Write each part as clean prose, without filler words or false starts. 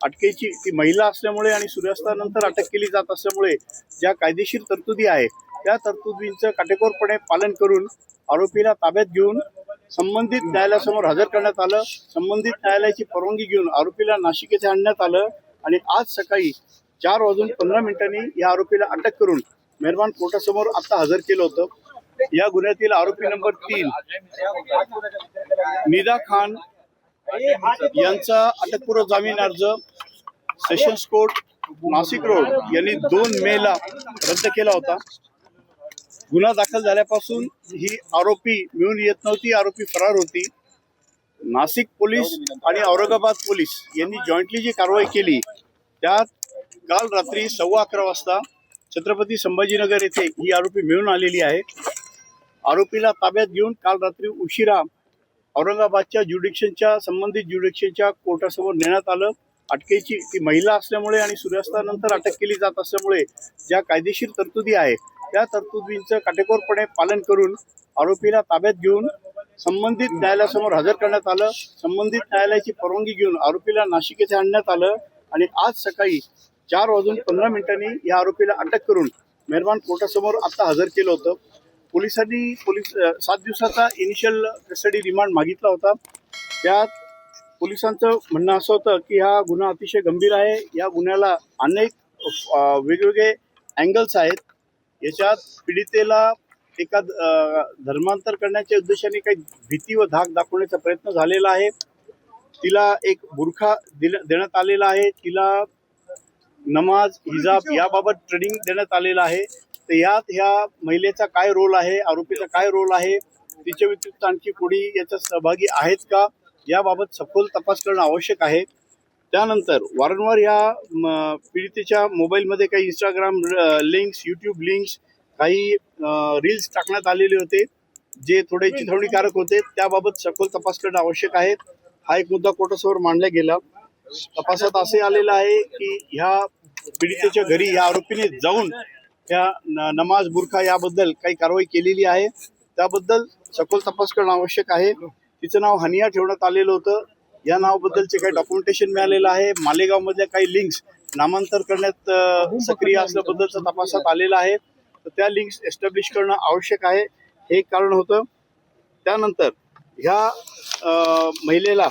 अटकेची ती महिला असल्यामुळे आणि सूर्यास्तानंतर अटक केली जात असल्यामुळे ज्या कायदेशीर तरतुदी आहे त्या तरतुदींचं काटेकोरपणे पालन करून आरोपीला ताब्यात घेऊन संबंधित न्यायालयासमोर हजर करण्यात आलं। संबंधित न्यायालयाची परवानगी घेऊन आरोपीला नाशिक येथे आणण्यात आलं आणि आज सकाळी 4:15 या आरोपीला अटक करून मेहरबान कोर्टासमोर आता हजर केलं होतं। या गुन्ह्यातील आरोपी नंबर 3 निदा खान यांचा अटकपूर्व जामीन अर्ज सेशन्स कोर्ट नाशिक रोड यांनी 2 मेला रद्द केला होता। गुन्हा दाखल झाल्यापासून ही आरोपी मिळून येत नव्हती, आरोपी फरार होती। नाशिक पोलीस आणि औरंगाबाद पोलीस यांनी जॉईंटली जी कारवाई केली त्यात काल रात्री 11:15 वाजता छत्रपती संभाजीनगर येथे ही आरोपी मिळून आलेली आहे। आरोपीला ताब्यात घेऊन काल रात्री उशिरा औरंगाबादच्या संबंधित ज्युडिक्शनच्या कोर्टासमोर नेण्यात आलं। अटकेची ती महिला असल्यामुळे आणि सूर्यास्तानंतर अटक केली जात असल्यामुळे ज्या कायदेशीर तरतुदी आहे त्या तरतुदींचं काटेकोरपणे पालन करून आरोपीला ताब्यात घेऊन संबंधित न्यायालयासमोर हजर करण्यात आलं। संबंधित न्यायालयाची परवानगी घेऊन आरोपीला नाशिक येथे आणण्यात आलं आणि आज सकाळी 4:15 या आरोपीला अटक करून मेहरबान कोर्टासमोर आता हजर केलं होतं। पोलिसांनी 7 दिवसाचा इनिशियल कस्टडी रिमांड मागितला होता। त्यात पोलिसांचं म्हणणं असं होतं की हा गुन्हा अतिशय गंभीर आहे, या गुन्ह्याला अनेक वेगवेगळे अँगल्स आहेत। याच्यात पीडितेला एका धर्मांतर करण्याच्या उद्देशाने काही भीती व धाक दाखवण्याचा प्रयत्न झालेला आहे। तिला एक बुरखा देण्यात आलेला आहे, तिला नमाज हिजाब याबाबत ट्रेनिंग देण्यात आलेलं आहे। तर यात ह्या महिलेचा काय रोल आहे, आरोपीचा काय रोल आहे, तिच्या व्यतिरिक्त आणखी कोणी याच्यात सहभागी आहेत का याबाबत सखोल तपास करणं आवश्यक आहे। त्यानंतर वारंवार या पीडितेच्या मोबाईलमध्ये काही इंस्टाग्राम लिंक्स, यूट्यूब लिंक्स, काही रील्स टाकण्यात आलेले होते जे थोडे चिथावणीकारक होते, त्याबाबत सखोल तपास करणं आवश्यक आहे। हा एक मुद्दा कोर्टासमोर मांडला गेला। तपासात असे आलेलं आहे की ह्या पीडितेच्या घरी या आरोपीने जाऊन त्या नमाज बुरखा याबद्दल काही कारवाई केलेली आहे, त्याबद्दल सखोल तपास करणं आवश्यक आहे। तिचं नाव हनिया ठेवण्यात आलेलं होतं, या नावाबद्दलचे काही डॉक्युमेंटेशन मिळालेलं आहे। मालेगाव मधल्या काही लिंक्स नामांतर करण्यात सक्रिय असल्याबद्दलचा तपासात आलेला आहे, तर त्या लिंक्स एस्टॅब्लिश करणं आवश्यक आहे, हे एक कारण होतं। त्यानंतर ह्या महिलेला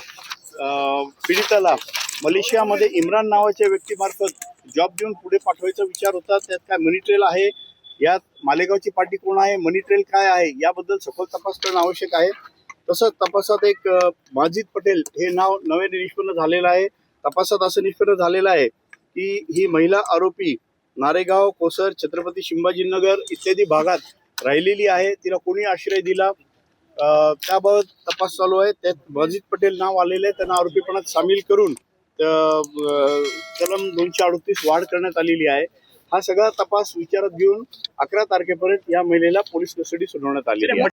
पीडिताला मलेशियामध्ये इम्रान नावाच्या व्यक्तीमार्फत जॉब देऊन पुढे पाठवायचा विचार होता। त्यात काय मनी ट्रेल आहे, यात मालेगावची पार्टी कोण आहे, मनी ट्रेल काय आहे याबद्दल सखोल तपास करणं आवश्यक आहे। तसंच तपासात एक माजिद पटेल हे नाव नव्याने निष्पन्न झालेलं आहे। तपासात असं निष्पन्न झालेलं आहे की ही महिला आरोपी नारेगाव, कोसर, छत्रपती संभाजीनगर इत्यादी भागात राहिलेली आहे, तिला कोणी आश्रय दिला त्याबाबत तपास चालू आहे। त्यात माजिद पटेल नाव आलेलं आहे, त्यांना आरोपीपणात सामील करून कलम 238 वाढ करण्यात आलेली आहे। हा सगळा तपास विचारात घेऊन 11 तारखेपर्यंत या महिलेला पोलीस कस्टडी सुनावण्यात आलेली आहे।